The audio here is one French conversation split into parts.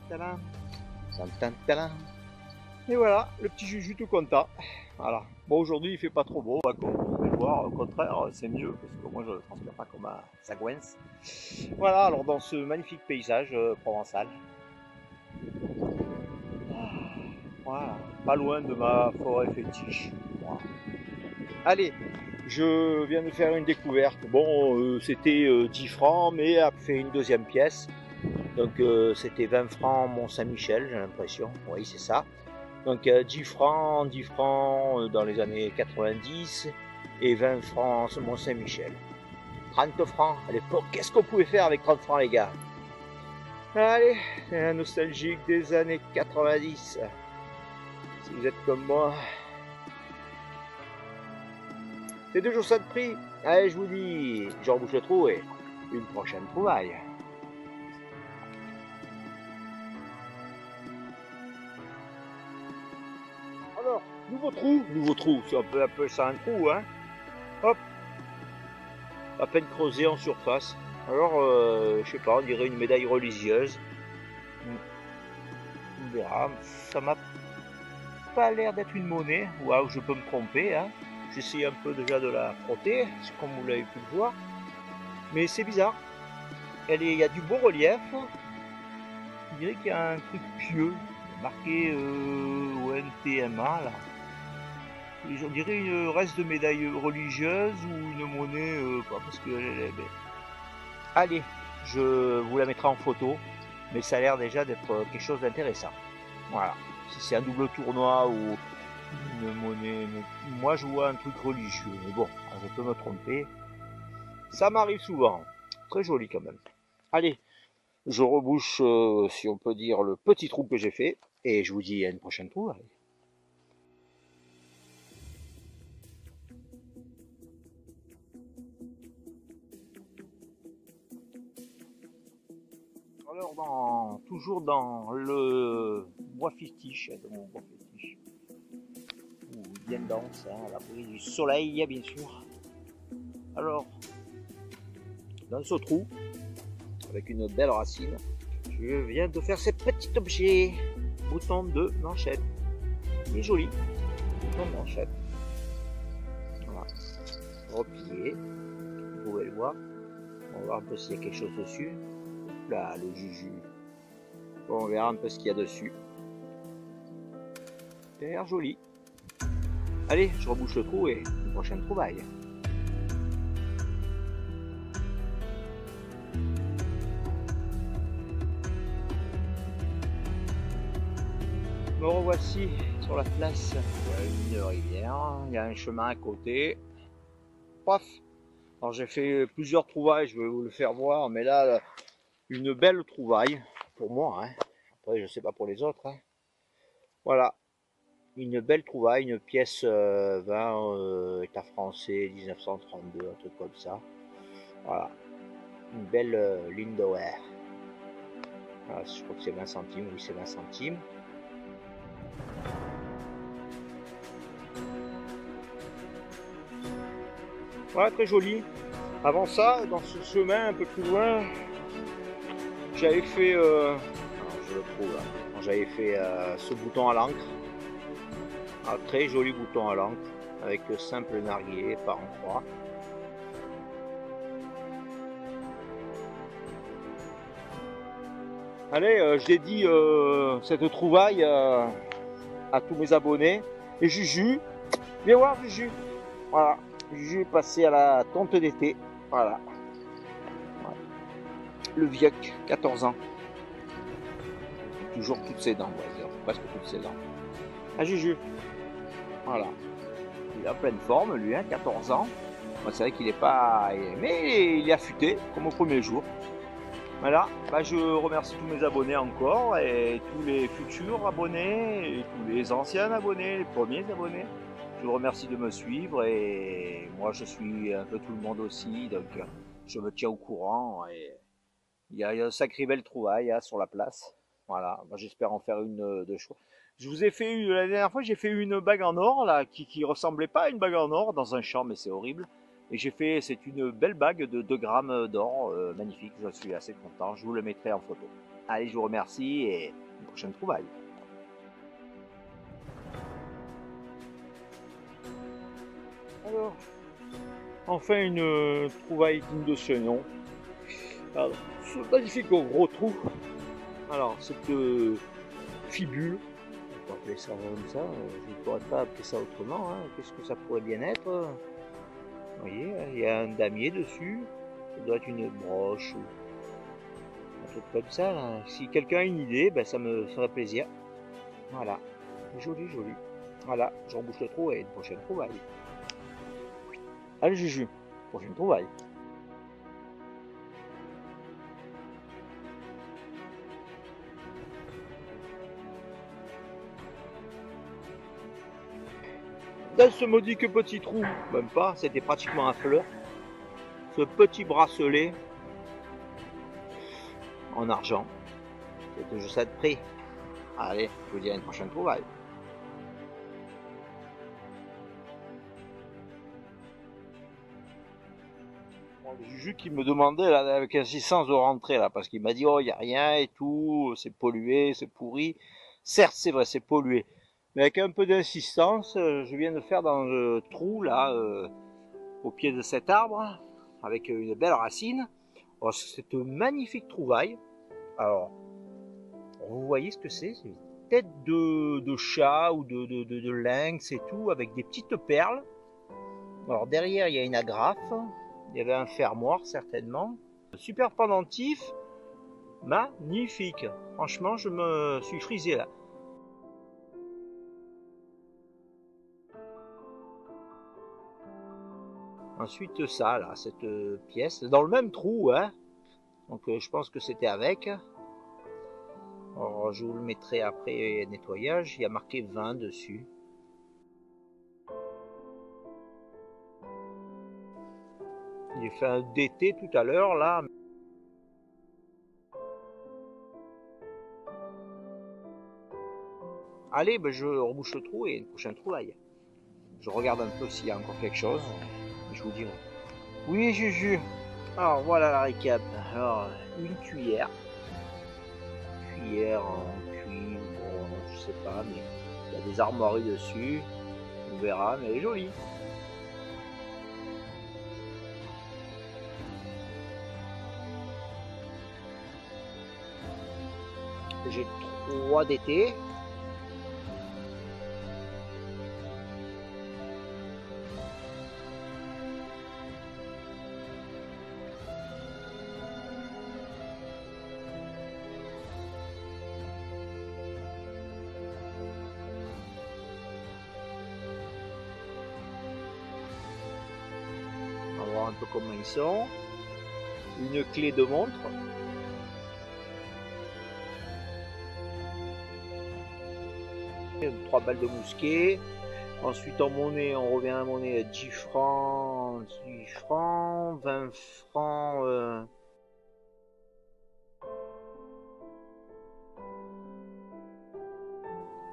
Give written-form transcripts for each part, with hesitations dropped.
Tantantalan, tantantalan. Et voilà, le petit Juju tout content. Voilà. Bon, aujourd'hui, il fait pas trop beau, d'accord. Vous pouvez le voir, au contraire, c'est mieux, parce que moi, je ne transpire pas comme à Sagouens. Voilà, alors dans ce magnifique paysage provençal. Voilà, pas loin de ma forêt fétiche. Voilà. Allez, je viens de faire une découverte. Bon, c'était 10 francs, mais a fait une deuxième pièce. Donc c'était 20 francs Mont-Saint-Michel, j'ai l'impression. Oui, c'est ça. Donc 10 francs dans les années 90 et 20 francs Mont-Saint-Michel. 30 francs à l'époque. Qu'est-ce qu'on pouvait faire avec 30 francs, les gars? Allez, c'est la nostalgique des années 90. Si vous êtes comme moi. C'est toujours ça de prix. Allez, je vous dis, j'en bouche le trou et une prochaine trouvaille. Alors, nouveau trou, c'est un peu ça un trou, hein. Hop, à peine creusé en surface. Alors, je sais pas, on dirait une médaille religieuse. On verra, ça m'a pas l'air d'être une monnaie, waouh, je peux me tromper, hein. J'essaie un peu déjà de la frotter, comme vous l'avez pu le voir. Mais c'est bizarre. Il y a du beau relief. On dirait qu'il y a un truc pieux, marqué ONTMA là. Et on dirait une reste de médaille religieuse ou une monnaie, parce que allez, je vous la mettrai en photo, mais ça a l'air déjà d'être quelque chose d'intéressant. Voilà. Si c'est un double tournoi ou une monnaie, moi je vois un truc religieux, mais bon, je peux me tromper. Ça m'arrive souvent. Très joli quand même. Allez, je rebouche, si on peut dire, le petit trou que j'ai fait, et je vous dis à une prochaine fois. Alors, toujours dans le bois fétiche, de mon bois fétiche, où bien dense, hein, à l'abri du soleil, bien sûr. Alors, dans ce trou, avec une belle racine, je viens de faire ce petit objet, bouton de manchette. Il est joli, bouton de manchette. Voilà, replié, vous pouvez le voir. On va voir un peu s'il y a quelque chose dessus. Là, le Juju. Bon, on verra un peu ce qu'il y a dessus. Ça a l'air joli. Allez, je rebouche le trou et une prochaine trouvaille. Me revoici sur la place. Il y a une rivière, il y a un chemin à côté. Paf. Alors j'ai fait plusieurs trouvailles, je vais vous le faire voir, mais là, une belle trouvaille pour moi. Hein. Après, je sais pas pour les autres. Hein. Voilà. Une belle trouvaille, une pièce 20 état français 1932, un truc comme ça. Voilà, une belle Lindauer. Voilà, je crois que c'est 20 centimes, oui c'est 20 centimes. Voilà, très joli. Avant ça, dans ce chemin un peu plus loin, j'avais fait, je le trouve là, j'avais fait ce bouton à l'encre. Un très joli bouton à l'encre avec simple narguilé par en croix. Allez, je dédie cette trouvaille à tous mes abonnés. Et Juju, viens voir Juju. Voilà, Juju est passé à la tonte d'été. Voilà. Le vieux, 14 ans. Toujours toutes ses dents, on va dire, presque toutes ses dents. Ah Juju. Voilà. Il est en pleine forme, lui, hein, 14 ans. Bon, c'est vrai qu'il n'est pas... Mais il est affûté, comme au premier jour. Voilà. Bah, je remercie tous mes abonnés encore, et tous les futurs abonnés, et tous les anciens abonnés, les premiers abonnés. Je vous remercie de me suivre, et moi, je suis un peu tout le monde aussi, donc je me tiens au courant. Et il y a une sacrée belle trouvaille hein, sur la place. Voilà. Bah, j'espère en faire une de choix. Je vous ai fait la dernière fois, j'ai fait une bague en or là, qui ressemblait pas à une bague en or dans un champ, mais c'est horrible. Et j'ai fait, c'est une belle bague de 2 grammes d'or, magnifique. Je suis assez content. Je vous le mettrai en photo. Allez, je vous remercie et une prochaine trouvaille. Alors, enfin une trouvaille digne de ce nom. Alors, ce magnifique gros trou. Alors, cette fibule, on peut appeler ça comme ça, je ne pourrais pas appeler ça autrement. Hein. Qu'est-ce que ça pourrait bien être? Vous voyez, il y a un damier dessus. Ça doit être une broche ou un truc comme ça. Là. Si quelqu'un a une idée, ben, ça me ferait plaisir. Voilà, joli, joli. Voilà, je rebouche le trou et une prochaine trouvaille. Allez Juju, prochaine trouvaille. Dans ce modique petit trou, même pas, c'était pratiquement un fleur. Ce petit bracelet en argent, c'est juste ça de prix. Allez, je vous dis à une prochaine trouvaille. Juju qui me demandait là, avec insistance de rentrer là, parce qu'il m'a dit oh il n'y a rien et tout, c'est pollué, c'est pourri. Certes c'est vrai, c'est pollué, mais avec un peu d'insistance, je viens de faire dans le trou là, au pied de cet arbre, avec une belle racine. Oh, c'est une magnifique trouvaille. Alors, vous voyez ce que c'est? C'est une tête de chat ou de lynx et tout, avec des petites perles. Alors derrière il y a une agrafe. Il y avait un fermoir certainement. Super pendentif, magnifique. Franchement, je me suis frisé là. Ensuite ça, là, cette pièce, dans le même trou, hein. Donc je pense que c'était avec. Alors je vous le mettrai après nettoyage. Il y a marqué 20 dessus. J'ai fait un DT tout à l'heure là. Allez, ben, je rebouche le trou et une prochaine trouvaille. Je regarde un peu s'il y a encore quelque chose. Je vous dirai. Oui, Juju. Alors voilà la récap. Alors, une cuillère. Cuillère en cuivre, bon, je sais pas, mais il y a des armoiries dessus. On verra, mais elle est jolie. J'ai 3 DT. On va voir un peu comment ils sont. Une clé de montre. Trois balles de mousquet. Ensuite en monnaie, on revient à la monnaie 10 francs, 20 francs.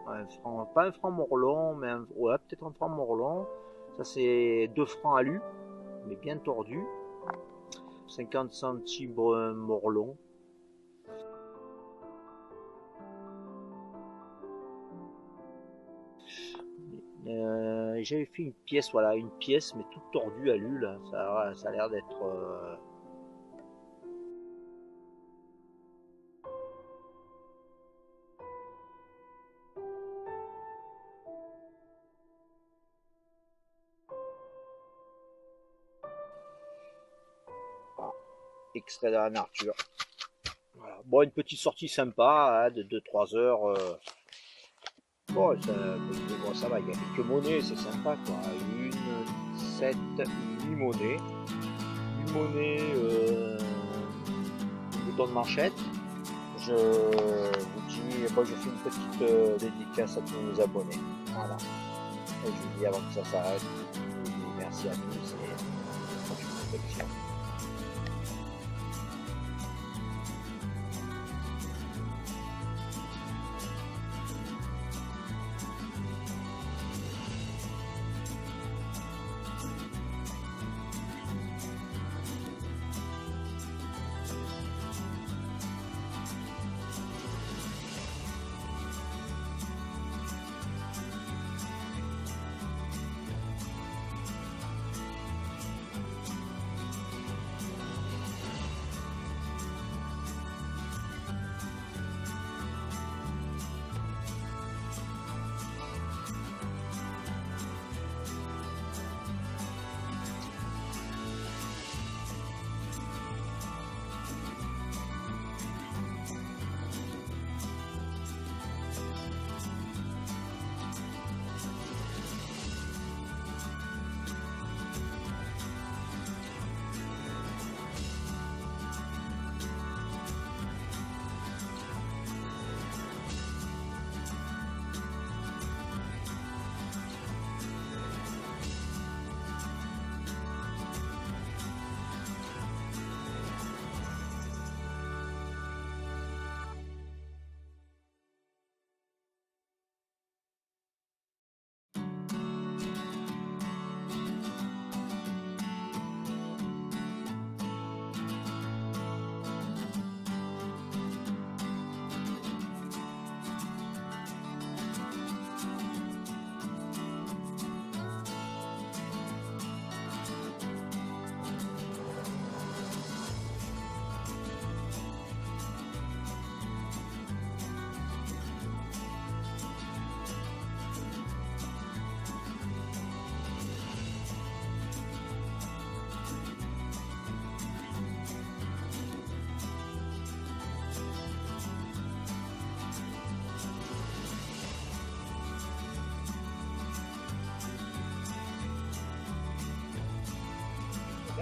Un franc, pas un franc morlon, mais ouais, peut-être un franc morlon. Ça c'est 2 francs alu, mais bien tordu. 50 centimes morlon. J'avais fait une pièce, voilà, une pièce, mais toute tordue à l'hu, là. Ça a l'air d'être... Ah, extrait de la nature. Voilà. Bon, une petite sortie sympa, hein, de 2-3 heures. Bon, ça va, il y a quelques monnaies, c'est sympa quoi. 1, 7, 8 monnaies. 8 monnaies, bouton de manchette. Je vous dis, bon, je fais une petite dédicace à tous nos abonnés. Voilà. Et je vous dis avant que ça s'arrête, je vous dis merci à tous et bonne protection.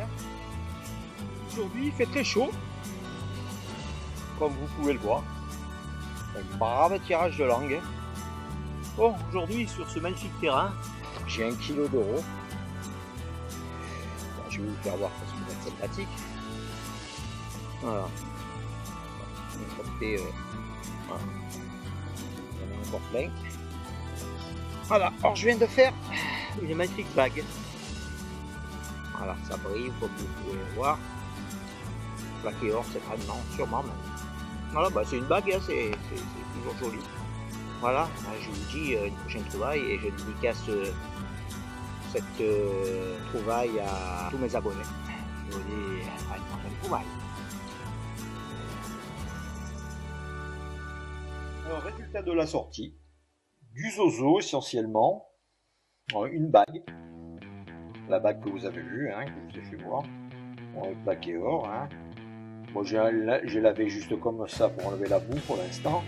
Hein. Aujourd'hui, il fait très chaud, comme vous pouvez le voir. Un brave tirage de langue. Bon, aujourd'hui, sur ce magnifique terrain, j'ai 1 kilo d'euros. Bon, je vais vous faire voir parce que c'est sympathique. Voilà. On est compté, voilà. On est encore plein. Voilà, alors je viens de faire une magnifique bague. Voilà, ça brille comme vous pouvez le voir. Plaqué or, c'est vraiment, sûrement même. Voilà, bah, c'est une bague, hein, c'est toujours joli. Voilà, je vous dis une prochaine trouvaille et je dédicace cette trouvaille à tous mes abonnés. Je vous dis à une prochaine trouvaille. Alors, résultat de la sortie, du zozo essentiellement, une bague, la bague que vous avez vue, hein, que je vous ai fait voir, plaqué or. Hein. Bon, j'ai lavé juste comme ça pour enlever la boue pour l'instant.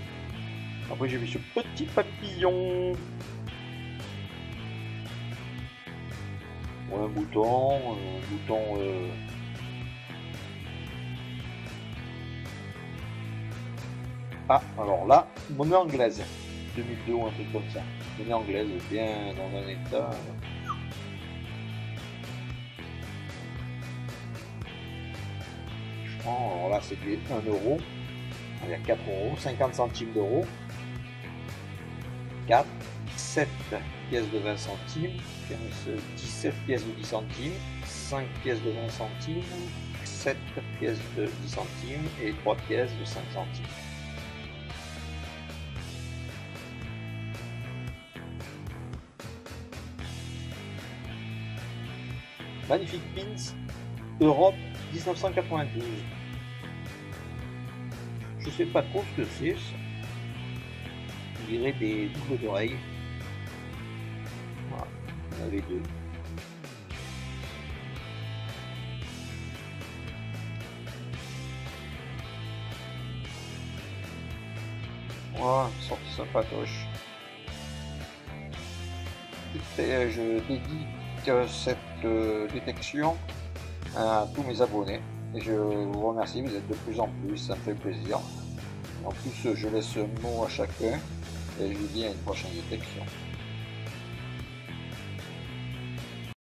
Après j'ai vu ce petit papillon. Un bouton, Ah, alors là, monnaie anglaise, 2002 ou un truc comme ça. Monnaie anglaise, bien dans un état. Alors là, c'est 1 euro. Il y a 4 euros, 50 centimes d'euros. 4, 7 pièces de 20 centimes, 17 pièces de 10 centimes, 5 pièces de 20 centimes, 7 pièces de 10 centimes et 3 pièces de 5 centimes. Magnifique pins, Europe 1992. Je sais pas trop ce que c'est. On dirait des boucles d'oreilles. Voilà, on avait 2. Voilà, une sorte de sympatoche. Et je dédie cette détection à tous mes abonnés. Et je vous remercie, vous êtes de plus en plus, ça me fait plaisir. En plus, je laisse un mot à chacun et je vous dis à une prochaine détection.